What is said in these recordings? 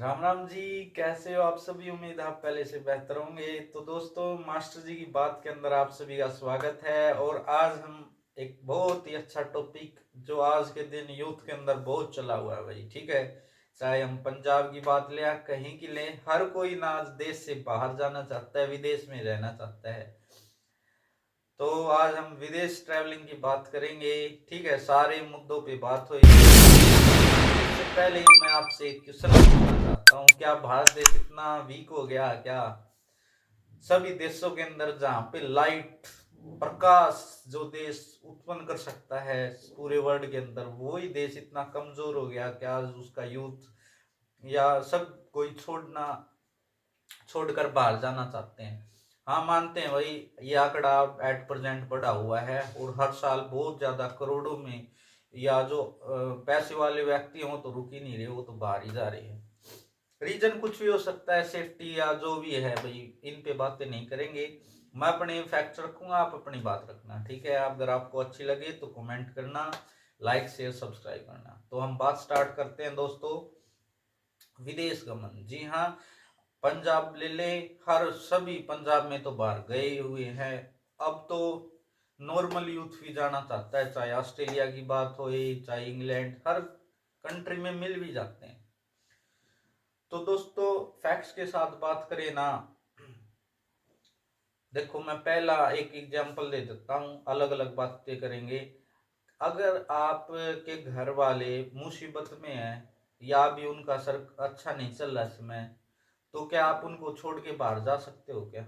राम राम जी। कैसे हो आप सभी? उम्मीद है आप पहले से बेहतर होंगे। तो दोस्तों, मास्टर जी की बात के अंदर आप सभी का स्वागत है। और आज हम एक बहुत ही अच्छा टॉपिक जो आज के दिन यूथ के अंदर बहुत चला हुआ है भाई, ठीक है। चाहे हम पंजाब की बात ले या कहीं की ले, हर कोई ना आज देश से बाहर जाना चाहता है, विदेश में रहना चाहता है। तो आज हम विदेश ट्रैवलिंग की बात करेंगे, ठीक है। सारे मुद्दों पे बात होगी। इससे पहले ही मैं आपसे एक क्वेश्चन पूछना चाहता हूँ, क्या भारत देश इतना वीक हो गया क्या? सभी देशों के अंदर जहाँ पे लाइट, प्रकाश जो देश उत्पन्न कर सकता है पूरे वर्ल्ड के अंदर, वही देश इतना कमजोर हो गया क्या? आज उसका यूथ या सब कोई छोड़कर बाहर जाना चाहते हैं। हाँ, मानते हैं भाई, ये आंकड़ा एट प्रेजेंट बढ़ा हुआ है और हर साल बहुत ज्यादा करोड़ों में, या जो पैसे वाले व्यक्ति हों तो रुक ही नहीं रहे, वो तो बाहर ही जा रहे हैं। रीजन कुछ भी हो सकता है, सेफ्टी या जो भी है भाई, इन पे बातें नहीं करेंगे। मैं अपने फैक्ट्स रखूंगा, आप अपनी बात रखना, ठीक है। अगर आपको अच्छी लगे तो कमेंट करना, लाइक शेयर सब्सक्राइब करना। तो हम बात स्टार्ट करते हैं दोस्तों। विदेश गमन, जी हाँ। पंजाब ले ले, हर सभी पंजाब में तो बाहर गए हुए हैं। अब तो नॉर्मल यूथ भी जाना चाहता है, चाहे ऑस्ट्रेलिया की बात हो चाहे इंग्लैंड, हर कंट्री में मिल भी जाते हैं। तो दोस्तों, फैक्ट्स के साथ बात करें ना, देखो मैं पहला एक एग्जांपल दे देता हूँ, अलग अलग बातें करेंगे। अगर आप के घर वाले मुसीबत में हैं या भी उनका सर अच्छा नहीं चल रहा समय, तो क्या आप उनको छोड़ के बाहर जा सकते हो क्या?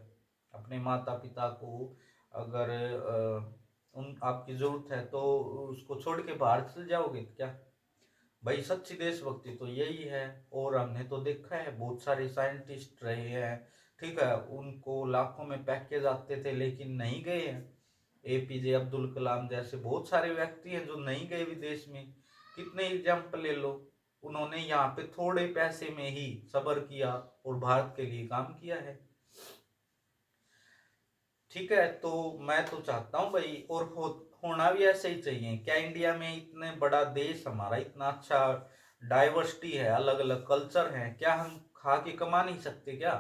अपने माता पिता को अगर उन आपकी जरूरत है तो उसको छोड़ के बाहर चल जाओगे क्या? भाई सच्ची देशभक्ति तो यही है। और हमने तो देखा है, बहुत सारे साइंटिस्ट रहे हैं, ठीक है, उनको लाखों में पैकेज आते थे लेकिन नहीं गए हैं। एपीजे अब्दुल कलाम जैसे बहुत सारे व्यक्ति हैं जो नहीं गए विदेश में। कितने एग्जाम्पल ले लो, उन्होंने यहाँ पे थोड़े पैसे में ही सब्र किया और भारत के लिए काम किया है, ठीक है। तो मैं तो चाहता हूँ भाई, और होना भी ऐसे ही चाहिए। क्या इंडिया में इतने बड़ा देश हमारा, इतना अच्छा डाइवर्सिटी है, अलग अलग कल्चर है, क्या हम खा के कमा नहीं सकते क्या?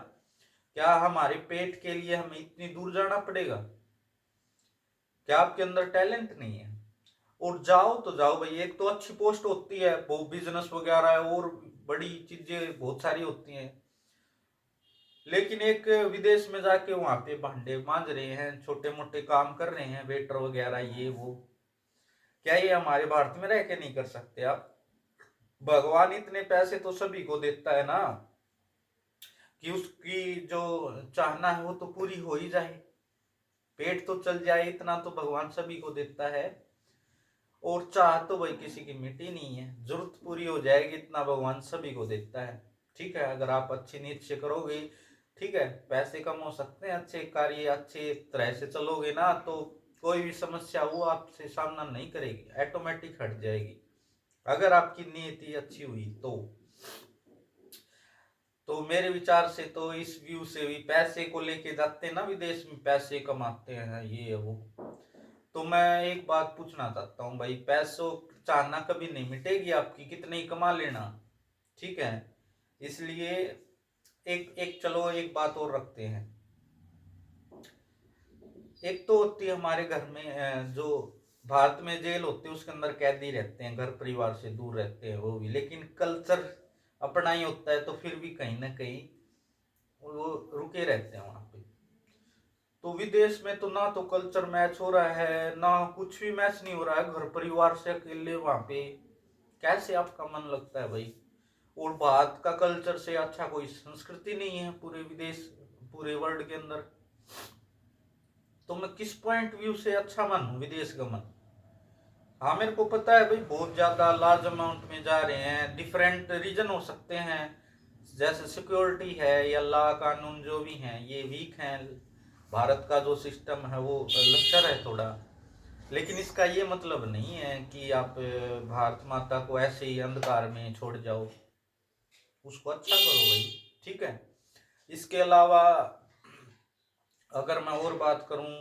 क्या हमारे पेट के लिए हमें इतनी दूर जाना पड़ेगा? क्या आपके अंदर टैलेंट नहीं है? और जाओ तो जाओ भाई, एक तो अच्छी पोस्ट होती है, वो बिजनेस वगैरह है और बड़ी चीजें बहुत सारी होती हैं। लेकिन एक विदेश में जाके वहां पे भांडे मांज रहे हैं, छोटे मोटे काम कर रहे हैं, वेटर वगैरह ये वो, क्या ये हमारे भारत में रह के नहीं कर सकते आप? भगवान इतने पैसे तो सभी को देता है ना, कि उसकी जो चाहना है वो तो पूरी हो ही जाए, पेट तो चल जाए, इतना तो भगवान सभी को देता है। और चाह तो भाई किसी की मिट्टी नहीं है, जरूरत पूरी हो जाएगी, इतना भगवान सभी को देता है, ठीक है। अगर आप अच्छी नीयत से करोगे, ठीक है, पैसे कम हो सकते हैं, अच्छे कार्य अच्छे तरह से चलोगे ना, तो कोई भी समस्या वो आपसे सामना नहीं करेगी, ऑटोमेटिक हट जाएगी, अगर आपकी नीयति अच्छी हुई तो मेरे विचार से तो इस व्यू से भी, पैसे को लेके जाते हैं ना विदेश में, पैसे कमाते हैं ये वो। तो मैं एक बात पूछना चाहता हूँ भाई, पैसों चाहना कभी नहीं मिटेगी आपकी, कितने ही कमा लेना, ठीक है। इसलिए एक एक चलो एक बात और रखते हैं। एक तो होती है हमारे घर में जो भारत में जेल होती है उसके अंदर कैदी रहते हैं, घर परिवार से दूर रहते हैं वो भी, लेकिन कल्चर अपना ही होता है, तो फिर भी कहीं ना कहीं वो रुके रहते हैं वहां पे। तो विदेश में तो ना तो कल्चर मैच हो रहा है, ना कुछ भी मैच नहीं हो रहा है, घर परिवार से अकेले वहां पे कैसे आपका मन लगता है भाई? और भारत का कल्चर से अच्छा कोई संस्कृति नहीं है पूरे विदेश, पूरे वर्ल्ड के अंदर। तो मैं किस पॉइंट व्यू से अच्छा मानूं विदेश गमन? हाँ, मेरे को पता है भाई, बहुत ज्यादा लार्ज अमाउंट में जा रहे हैं, डिफरेंट रीजन हो सकते हैं, जैसे सिक्योरिटी है या लॉ कानून जो भी हैं ये वीक हैं, भारत का जो सिस्टम है वो लचर है थोड़ा। लेकिन इसका ये मतलब नहीं है कि आप भारत माता को ऐसे ही अंधकार में छोड़ जाओ, उसको अच्छा करो भाई, ठीक है। इसके अलावा अगर मैं और बात करूं,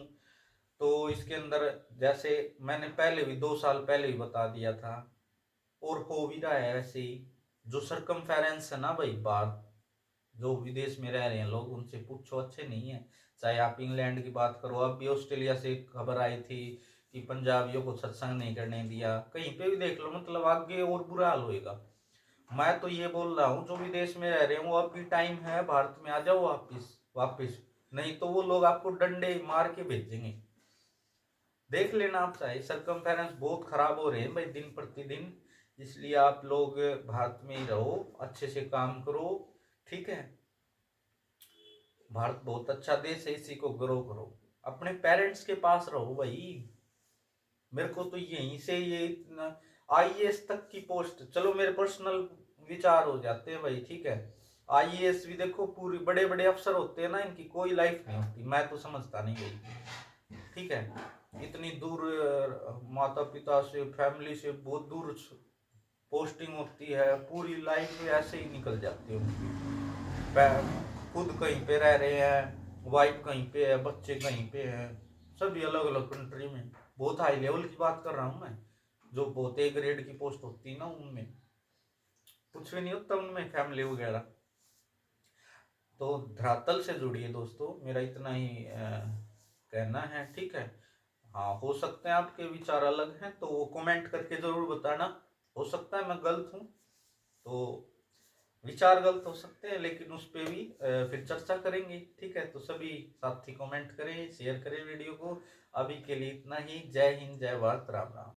तो इसके अंदर जैसे मैंने पहले भी 2 साल पहले भी बता दिया था, और हो भी रहा है ऐसे ही, जो सरकमफेरेंस है ना भाई, बात जो विदेश में रह रहे हैं लोग उनसे पूछो, अच्छे नहीं है। चाहे आप इंग्लैंड की बात करो, अब भी ऑस्ट्रेलिया से एक खबर आई थी कि पंजाबियों को सत्संग नहीं करने दिया, कहीं पे भी देख लो, मतलब आगे और बुरा हाल होएगा। मैं तो ये बोल रहा हूँ जो विदेश में रह रहे हैं वो अब भी टाइम है, भारत में आ जाओ वापिस वापिस, नहीं तो वो लोग आपको डंडे मार के भेजेंगे। देख लेना आप, चाहे सरकमफेरेंस बहुत खराब हो रहे हैं भाई दिन प्रतिदिन, इसलिए आप लोग भारत में ही रहो, अच्छे से काम करो, ठीक है। भारत बहुत अच्छा देश है, इसी को ग्रो करो, अपने पेरेंट्स के पास रहो भाई। मेरे को तो यहीं से ये इतना आईएएस तक की पोस्ट, चलो मेरे पर्सनल विचार हो जाते हैं भाई, ठीक है। आईएएस भी देखो, पूरी बड़े बड़े अफसर होते हैं ना, इनकी कोई लाइफ नहीं होती, मैं तो समझता नहीं भाई, ठीक है। इतनी दूर माता पिता से, फैमिली से बहुत दूर पोस्टिंग होती है, पूरी लाइफ ऐसे ही निकल जाती है उनकी। खुद कहीं पे रह रहे हैं, वाइफ कहीं पे है, बच्चे कहीं पे हैं, सभी अलग अलग कंट्री में। बहुत हाई लेवल की बात कर रहा हूँ मैं, जो बहुत ए ग्रेड की पोस्ट होती है ना, उनमें कुछ भी नहीं होता, उनमें फैमिली वगैरह। तो धरातल से जुड़िए दोस्तों, मेरा इतना ही कहना है, ठीक है। हाँ, हो सकते हैं आपके विचार अलग हैं, तो वो कमेंट करके जरूर बताना। हो सकता है मैं गलत हूँ, तो विचार गलत हो सकते हैं, लेकिन उस पे भी फिर चर्चा करेंगे, ठीक है। तो सभी साथी कमेंट करें, शेयर करें वीडियो को। अभी के लिए इतना ही। जय हिंद, जय भारत, राम राम।